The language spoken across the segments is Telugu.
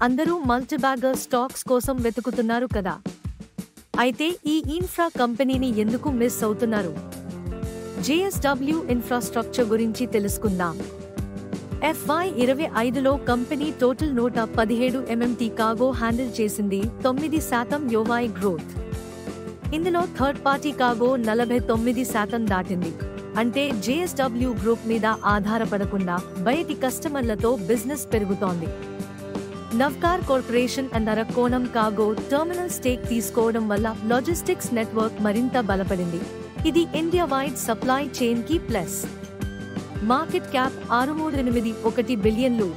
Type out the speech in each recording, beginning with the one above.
అందరూ మల్టీబ్యాగర్ స్టాక్స్ కోసం వెతుకుతున్నారు కదా. అయితే ఈ ఇన్ఫ్రా కంపెనీని ఎందుకు మిస్ అవుతున్నారు? JSW ఇన్ఫ్రాస్ట్రక్చర్ గురించి తెలుసుకుందాం. FY25లో company total 117 MMT cargo handle చేసింది, 9% YoY గ్రోత్. ఇందులో థర్డ్ పార్టీ కార్గో 49% దాటింది. అంటే JSW గ్రూప్ మీద ఆధారపడకుండా బయటి కస్టమర్లతో బిజినెస్ పెరుగుతోంది. Navkar corporation and Arakkonam cargo terminal stake తీసుకోవడం వల్ల లాజిస్టిక్స్ నెట్వర్క్ మరింత బలపడింది. ఇది ఇండియా వైడ్ సప్లై చైన్ కి ప్లస్. మార్కెట్ క్యాప్ 681 బిలియన్లు.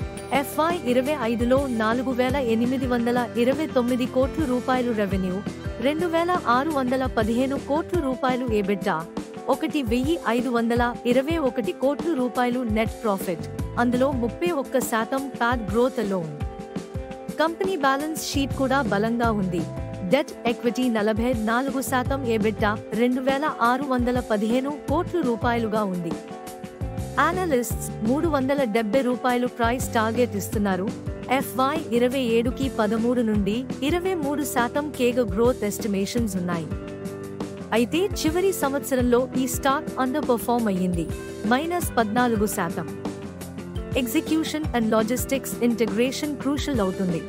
FY25లో 4,829 కోట్ల రూపాయలు రెవెన్యూ, 2,615 కోట్ల రూపాయలు EBITDA, 1,521 కోట్ల రూపాయలు నెట్ ప్రాఫిట్. అందులో 31% PAT growth alone. Company balance sheet కూడా బలంగా ఉంది. డెట్ ఈక్విటీ 44%, EBITDA 2,615 కోట్ల రూపాయలుగా ఉంది. అనలిస్ట్స్ 370 రూపాయలు ప్రైస్ టార్గెట్ ఇస్తున్నారు. FY27కి 13 నుండి 23% కేగ గ్రోత్ ఎస్టిమేషన్స్ ఉన్నాయి. అయితే చివరి సంవత్సరంలో ఈ స్టాక్ అండర్ పర్ఫార్మ్ అయ్యింది, -14%. Execution and logistics integration crucial అవుతుంది.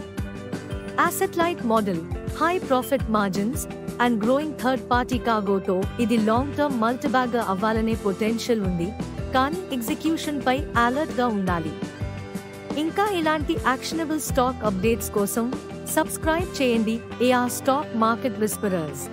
Asset light model, high profit margins and growing third party కార్గోతో ఇది లాంగ్ టర్మ్ మల్టీబ్యాగర్ అవ్వాలనే పొటెన్షియల్ ఉంది. కానీ ఎగ్జిక్యూషన్ పై అలర్ట్ గా ఉండాలి. ఇంకా ఇలాంటి యాక్షనబుల్ స్టాక్ అప్డేట్స్ కోసం సబ్స్క్రైబ్ చేయండి AR స్టాక్ మార్కెట్ విస్పరర్స్.